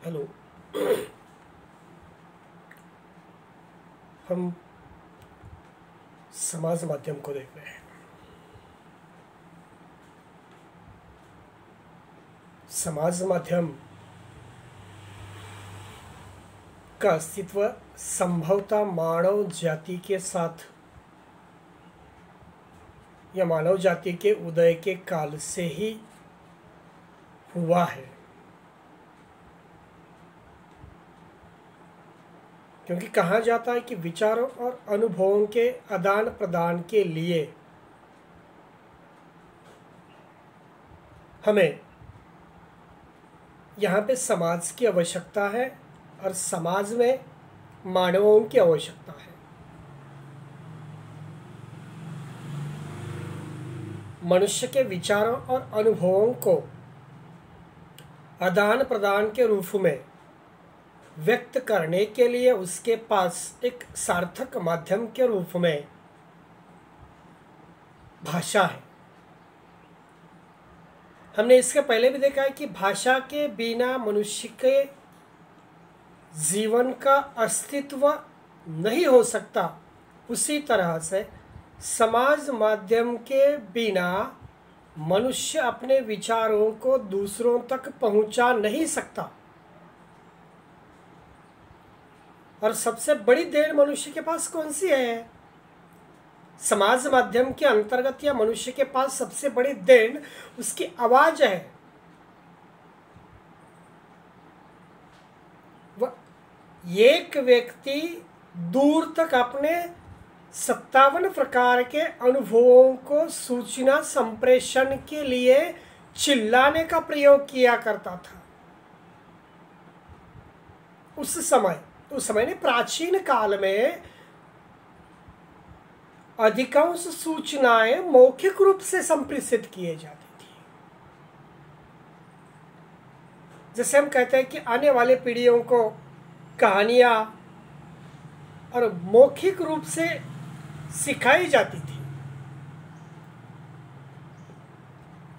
Hello. हम समाज माध्यम को देख रहे हैं। समाज माध्यम का अस्तित्व संभवतः मानव जाति के साथ या मानव जाति के उदय के काल से ही हुआ है, क्योंकि कहा जाता है कि विचारों और अनुभवों के आदान प्रदान के लिए हमें यहाँ पे समाज की आवश्यकता है और समाज में मानवों की आवश्यकता है। मनुष्य के विचारों और अनुभवों को आदान प्रदान के रूप में व्यक्त करने के लिए उसके पास एक सार्थक माध्यम के रूप में भाषा है। हमने इसके पहले भी देखा है कि भाषा के बिना मनुष्य के जीवन का अस्तित्व नहीं हो सकता। उसी तरह से समाज माध्यम के बिना मनुष्य अपने विचारों को दूसरों तक पहुंचा नहीं सकता। और सबसे बड़ी देन मनुष्य के पास कौन सी है? समाज माध्यम के अंतर्गत या मनुष्य के पास सबसे बड़ी देन उसकी आवाज है। वह एक व्यक्ति दूर तक अपने 57 प्रकार के अनुभवों को सूचना संप्रेषण के लिए चिल्लाने का प्रयोग किया करता था। उस समय ने प्राचीन काल में अधिकांश सूचनाएं मौखिक रूप से संप्रेषित किए जाती थी। जैसे हम कहते हैं कि आने वाले पीढ़ियों को कहानियां और मौखिक रूप से सिखाई जाती थी।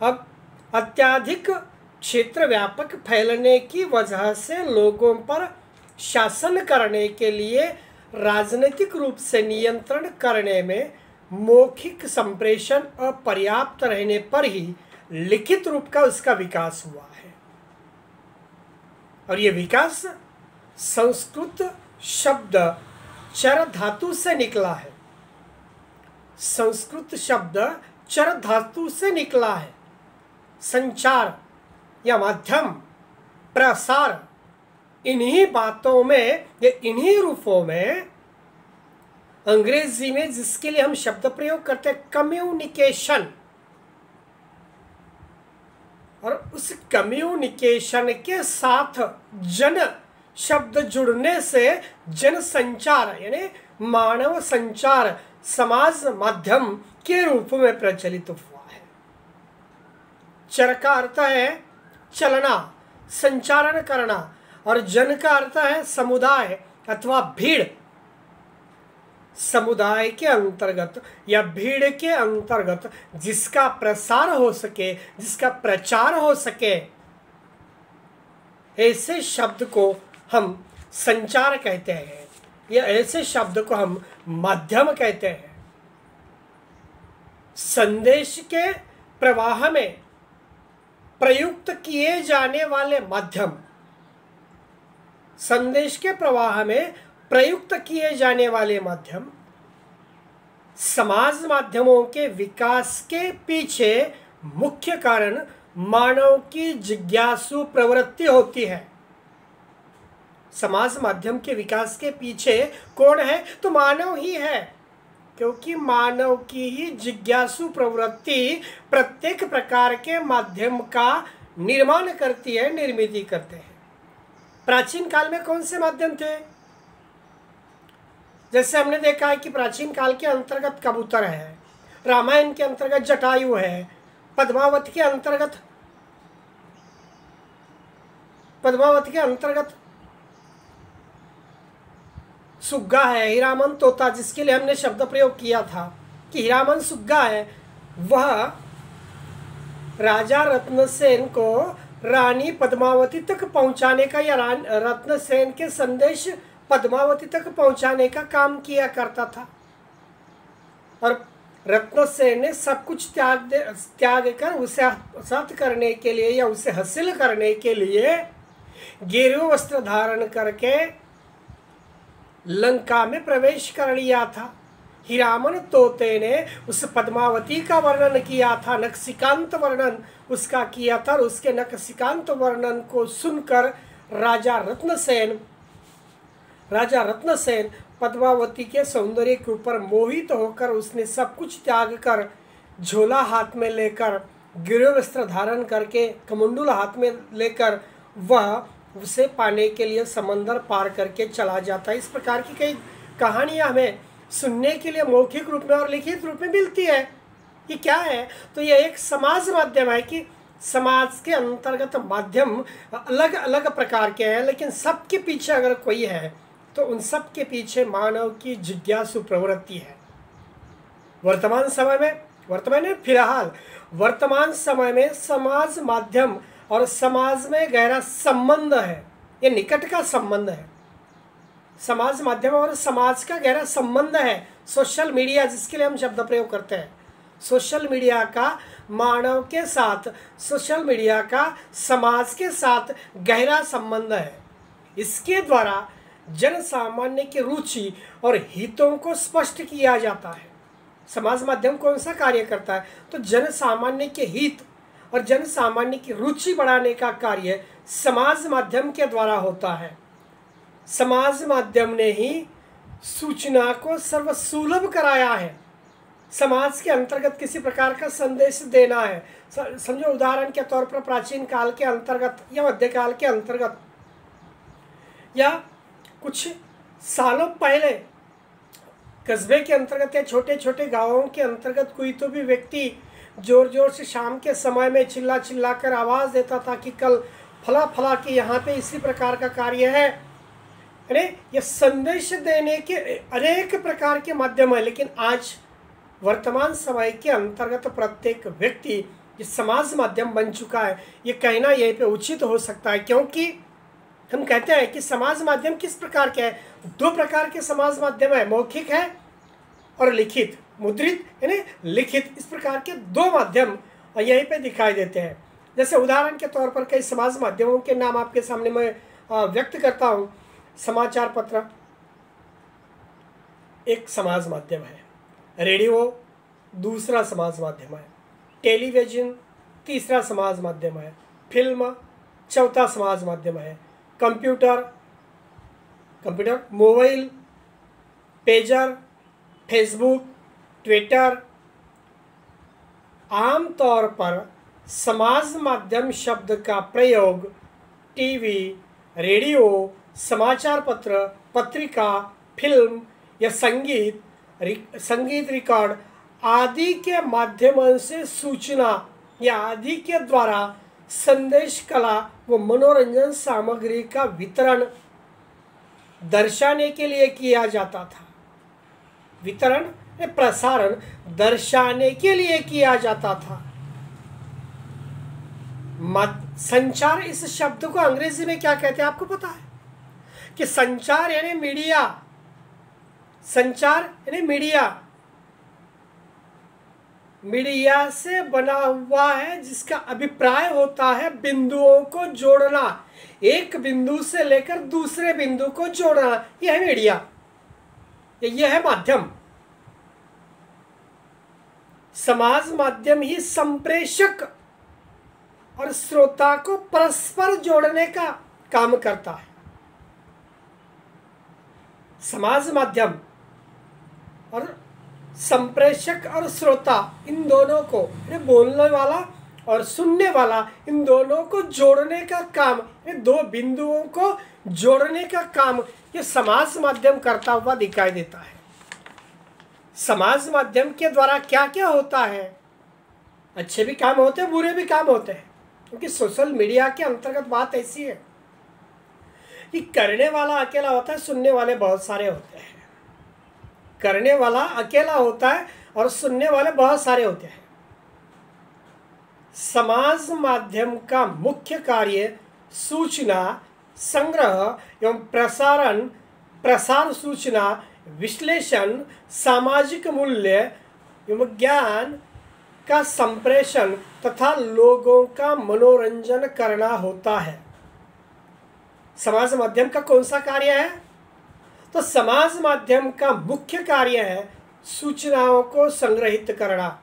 अब अत्यधिक क्षेत्र व्यापक फैलने की वजह से लोगों पर शासन करने के लिए राजनीतिक रूप से नियंत्रण करने में मौखिक संप्रेषण अपर्याप्त रहने पर ही लिखित रूप का उसका विकास हुआ है। और ये विकास संस्कृत शब्द चर धातु से निकला है। संस्कृत शब्द चर धातु से निकला है। संचार या माध्यम, प्रसार, इन्हीं बातों में या इन्हीं रूपों में अंग्रेजी में जिसके लिए हम शब्द प्रयोग करते हैं कम्युनिकेशन, और उस कम्युनिकेशन के साथ जन शब्द जुड़ने से जन संचार यानी मानव संचार समाज माध्यम के रूप में प्रचलित हुआ है। चर का अर्थ है चलना, संचारण करना, और जन का अर्थ है समुदाय अथवा भीड़। समुदाय के अंतर्गत या भीड़ के अंतर्गत जिसका प्रसार हो सके, जिसका प्रचार हो सके, ऐसे शब्द को हम संचार कहते हैं या ऐसे शब्द को हम माध्यम कहते हैं। संदेश के प्रवाह में प्रयुक्त किए जाने वाले माध्यम, संदेश के प्रवाह में प्रयुक्त किए जाने वाले माध्यम समाज माध्यमों के विकास के पीछे मुख्य कारण मानव की जिज्ञासु प्रवृत्ति होती है। समाज माध्यम के विकास के पीछे कौन है? तो मानव ही है, क्योंकि मानव की ही जिज्ञासु प्रवृत्ति प्रत्येक प्रकार के माध्यम का निर्माण करती है, निर्मित करते हैं। प्राचीन काल में कौन से माध्यम थे? जैसे हमने देखा है कि प्राचीन काल के अंतर्गत कबूतर है, रामायण के अंतर्गत जटायु है, पद्मावत के अंतर्गत सुग्गा है, हीरामन तोता, जिसके लिए हमने शब्द प्रयोग किया था कि हीरामन सुग्गा है। वह राजा रत्नसेन को रानी पद्मावती तक पहुंचाने का या रत्नसेन के संदेश पद्मावती तक पहुंचाने का काम किया करता था। और रत्नसेन ने सब कुछ त्याग कर उसे हासिल करने के लिए या उसे हासिल करने के लिए गेरुआ वस्त्र धारण करके लंका में प्रवेश कर लिया था। हीरामन तोते ने उस पद्मावती का वर्णन किया था, नखशिकांत वर्णन उसका किया था। और उसके नखशिकांत वर्णन को सुनकर राजा रत्नसेन पद्मावती के सौंदर्य के ऊपर मोहित होकर उसने सब कुछ त्याग कर झोला हाथ में लेकर, गिरह वस्त्र धारण करके, कमंडल हाथ में लेकर वह उसे पाने के लिए समंदर पार करके चला जाता है। इस प्रकार की कई कहानियां हमें सुनने के लिए मौखिक रूप में और लिखित रूप में मिलती है। ये क्या है? तो ये एक समाज माध्यम है कि समाज के अंतर्गत माध्यम अलग अलग प्रकार के हैं, लेकिन सबके पीछे अगर कोई है तो उन सब के पीछे मानव की जिज्ञासु प्रवृत्ति है। वर्तमान समय में समाज माध्यम और समाज में गहरा संबंध है। ये निकट का संबंध है। समाज माध्यम और समाज का गहरा संबंध है। सोशल मीडिया जिसके लिए हम शब्द प्रयोग करते हैं, सोशल मीडिया का मानव के साथ, सोशल मीडिया का समाज के साथ गहरा संबंध है। इसके द्वारा जन सामान्य की रुचि और हितों को स्पष्ट किया जाता है। समाज माध्यम कौन सा कार्य करता है? तो जन सामान्य के हित और जन सामान्य की रुचि बढ़ाने का कार्य समाज माध्यम के द्वारा होता है। समाज माध्यम ने ही सूचना को सर्वसुलभ कराया है। समाज के अंतर्गत किसी प्रकार का संदेश देना है, समझो उदाहरण के तौर पर प्राचीन काल के अंतर्गत या मध्यकाल के अंतर्गत या कुछ सालों पहले कस्बे के अंतर्गत या छोटे छोटे गांवों के अंतर्गत कोई तो भी व्यक्ति जोर जोर से शाम के समय में चिल्ला कर आवाज़ देता था कि कल फला फला के यहाँ पे इसी प्रकार का कार्य है। अरे ये संदेश देने के अनेक प्रकार के माध्यम है, लेकिन आज वर्तमान समय के अंतर्गत प्रत्येक व्यक्ति ये समाज माध्यम बन चुका है। ये कहना यहीं पे उचित हो सकता है, क्योंकि हम कहते हैं कि समाज माध्यम किस प्रकार के हैं। दो प्रकार के समाज माध्यम है, मौखिक है और लिखित, मुद्रित यानी लिखित। इस प्रकार के दो माध्यम यहीं पे दिखाई देते हैं। जैसे उदाहरण के तौर पर कई समाज माध्यमों के नाम आपके सामने मैं व्यक्त करता हूँ। समाचार पत्र एक समाज माध्यम है, रेडियो दूसरा समाज माध्यम है, टेलीविज़न तीसरा समाज माध्यम है, फिल्म चौथा समाज माध्यम है, computer, mobile, pager, Facebook, Twitter. आमतौर पर समाज माध्यम शब्द का प्रयोग टीवी, रेडियो, समाचार पत्र, पत्रिका, फिल्म या संगीत रिकॉर्ड आदि के माध्यमों से सूचना या आदि के द्वारा संदेश कला व मनोरंजन सामग्री का वितरण दर्शाने के लिए किया जाता था। वितरण प्रसारण दर्शाने के लिए किया जाता था। संचार इस शब्द को अंग्रेजी में क्या कहते हैं आपको पता है? कि संचार यानी मीडिया, संचार यानी मीडिया से बना हुआ है जिसका अभिप्राय होता है बिंदुओं को जोड़ना, एक बिंदु से लेकर दूसरे बिंदु को जोड़ना। यह है मीडिया, यह है माध्यम। समाज माध्यम ही संप्रेषक और श्रोता को परस्पर जोड़ने का काम करता है। समाज माध्यम और संप्रेषक और श्रोता, इन दोनों को, बोलने वाला और सुनने वाला, इन दोनों को जोड़ने का काम, दो बिंदुओं को जोड़ने का काम ये समाज माध्यम करता हुआ दिखाई देता है। समाज माध्यम के द्वारा क्या क्या होता है? अच्छे भी काम होते हैं, बुरे भी काम होते हैं। क्योंकि सोशल मीडिया के अंतर्गत बात ऐसी है कि करने वाला अकेला होता है, सुनने वाले बहुत सारे होते हैं। करने वाला अकेला होता है और सुनने वाले बहुत सारे होते हैं। समाज माध्यम का मुख्य कार्य सूचना संग्रह एवं प्रसार, सूचना विश्लेषण, सामाजिक मूल्य एवं ज्ञान का संप्रेषण तथा लोगों का मनोरंजन करना होता है। समाज माध्यम का कौन सा कार्य है? तो समाज माध्यम का मुख्य कार्य है सूचनाओं को संग्रहित करना,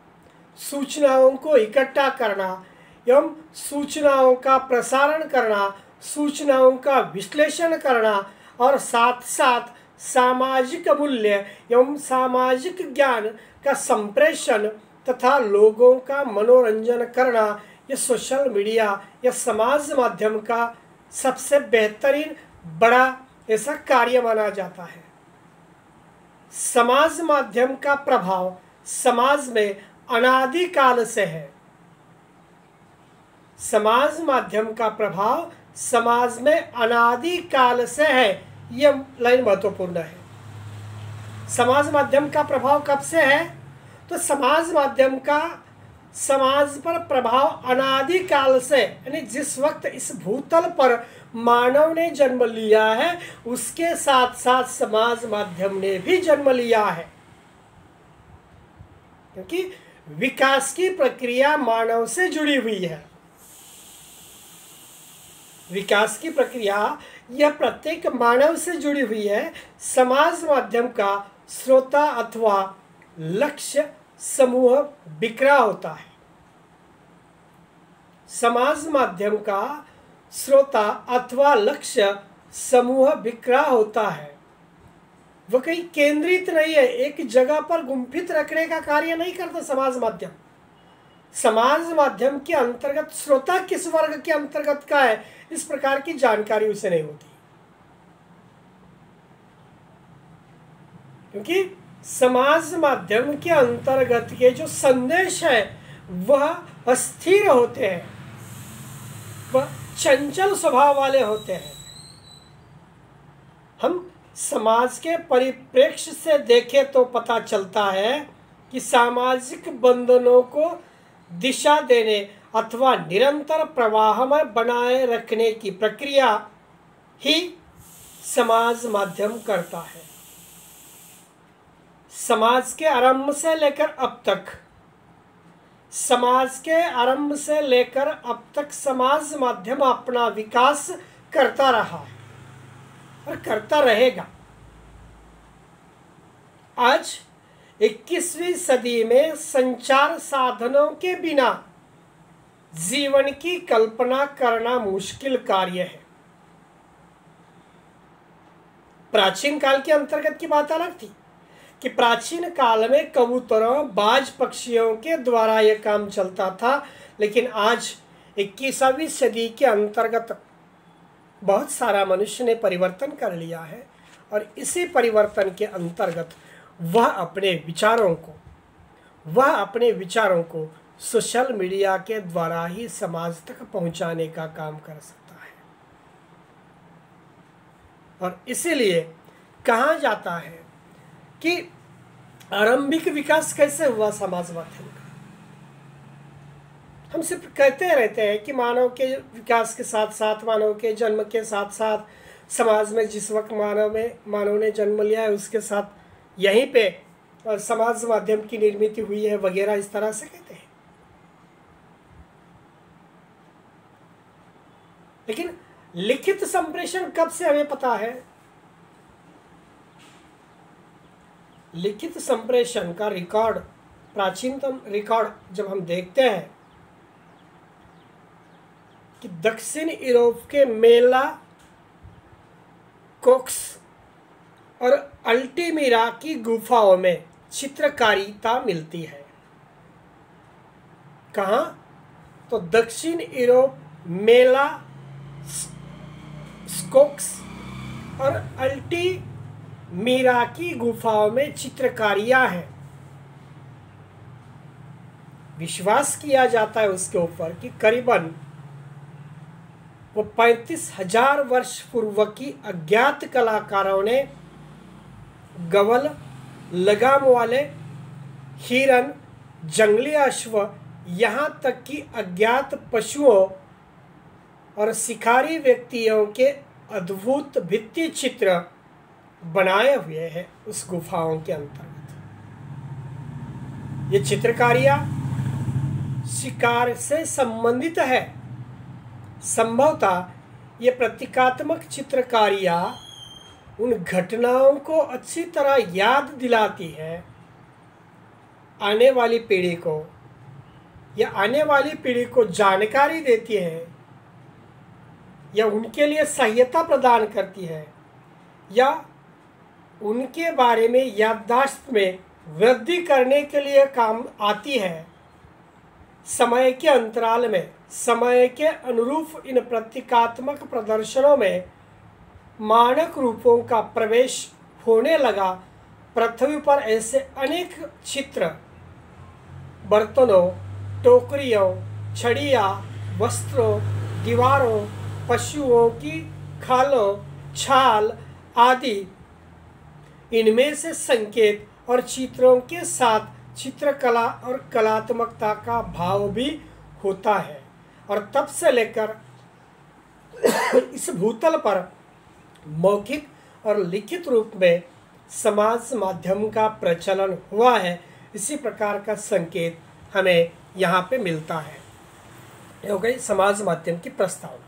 सूचनाओं को इकट्ठा करना एवं सूचनाओं का प्रसारण करना, सूचनाओं का विश्लेषण करना और साथ साथ सामाजिक मूल्य एवं सामाजिक ज्ञान का संप्रेषण तथा लोगों का मनोरंजन करना। यह सोशल मीडिया या समाज माध्यम का सबसे बेहतरीन बड़ा ऐसा कार्य माना जाता है। समाज माध्यम का प्रभाव समाज में अनादिकाल से है। समाज माध्यम का प्रभाव समाज में अनादिकाल से है। यह लाइन महत्वपूर्ण है। समाज माध्यम का प्रभाव कब से है? तो समाज माध्यम का समाज पर प्रभाव अनादिकाल से, यानी जिस वक्त इस भूतल पर मानव ने जन्म लिया है उसके साथ साथ समाज माध्यम ने भी जन्म लिया है, क्योंकि विकास की प्रक्रिया मानव से जुड़ी हुई है। विकास की प्रक्रिया यह प्रत्येक मानव से जुड़ी हुई है। समाज माध्यम का श्रोता अथवा लक्ष्य समूह बिखरा होता है। समाज माध्यम का श्रोता अथवा लक्ष्य समूह बिखरा होता है। वह कहीं केंद्रित नहीं है, एक जगह पर गुम्फित रखने का कार्य नहीं करता समाज माध्यम। समाज माध्यम के अंतर्गत श्रोता किस वर्ग के अंतर्गत का है, इस प्रकार की जानकारी उसे नहीं होती, क्योंकि समाज माध्यम के अंतर्गत के जो संदेश है वह अस्थिर होते हैं, वह चंचल स्वभाव वाले होते हैं। हम समाज के परिप्रेक्ष्य से देखें तो पता चलता है कि सामाजिक बंधनों को दिशा देने अथवा निरंतर प्रवाह में बनाए रखने की प्रक्रिया ही समाज माध्यम करता है। समाज के आरंभ से लेकर अब तक, समाज के आरंभ से लेकर अब तक समाज माध्यम अपना विकास करता रहा है और करता रहेगा। आज 21वीं सदी में संचार साधनों के बिना जीवन की कल्पना करना मुश्किल कार्य है। प्राचीन काल के अंतर्गत की बात अलग थी कि प्राचीन काल में कबूतरों, बाज पक्षियों के द्वारा यह काम चलता था, लेकिन आज 21वीं सदी के अंतर्गत बहुत सारा मनुष्य ने परिवर्तन कर लिया है और इसी परिवर्तन के अंतर्गत वह अपने विचारों को सोशल मीडिया के द्वारा ही समाज तक पहुंचाने का काम कर सकता है। और इसीलिए कहा जाता है कि आरंभिक विकास कैसे हुआ समाज माध्यम का। हम सिर्फ कहते रहते हैं कि मानव के विकास के साथ साथ, मानव के जन्म के साथ साथ समाज में जिस वक्त मानव ने जन्म लिया है उसके साथ यहीं पे समाज माध्यम की निर्मित हुई है वगैरह, इस तरह से कहते हैं। लेकिन लिखित संप्रेषण कब से हमें पता है? लिखित संप्रेषण का रिकॉर्ड, प्राचीनतम रिकॉर्ड जब हम देखते हैं कि दक्षिण यूरोप के मेला, कोक्स और अल्टीमीरा की गुफाओं में चित्रकारिता मिलती है। कहाँ? तो दक्षिण यूरोप, मेला, स्कोक्स और अल्टीमीरा की गुफाओं में चित्रकारियां हैं। विश्वास किया जाता है उसके ऊपर कि करीबन वो 35,000 वर्ष पूर्व की अज्ञात कलाकारों ने गवल, लगाम वाले, हिरन, जंगली अश्व यहाँ तक कि अज्ञात पशुओं और शिकारी व्यक्तियों के अद्भुत भित्ति चित्र बनाए हुए हैं उस गुफाओं के अंतर्गत। ये चित्रकारियाँ शिकार से संबंधित है। संभवतः ये प्रतीकात्मक चित्रकारियाँ उन घटनाओं को अच्छी तरह याद दिलाती है आने वाली पीढ़ी को, या आने वाली पीढ़ी को जानकारी देती है, या उनके लिए सहायता प्रदान करती है, या उनके बारे में याददाश्त में वृद्धि करने के लिए काम आती है। समय के अंतराल में समय के अनुरूप इन प्रतीकात्मक प्रदर्शनों में मानक रूपों का प्रवेश होने लगा। पृथ्वी पर ऐसे अनेक चित्र बर्तनों, टोकरियों, छड़िया, वस्त्रों, दीवारों, पशुओं की खालों, छाल आदि, इनमें से संकेत और चित्रों के साथ चित्रकला और कलात्मकता का भाव भी होता है। और तब से लेकर इस भूतल पर मौखिक और लिखित रूप में समाज माध्यम का प्रचलन हुआ है। इसी प्रकार का संकेत हमें यहाँ पे मिलता है। ये हो गई समाज माध्यम की प्रस्तावना।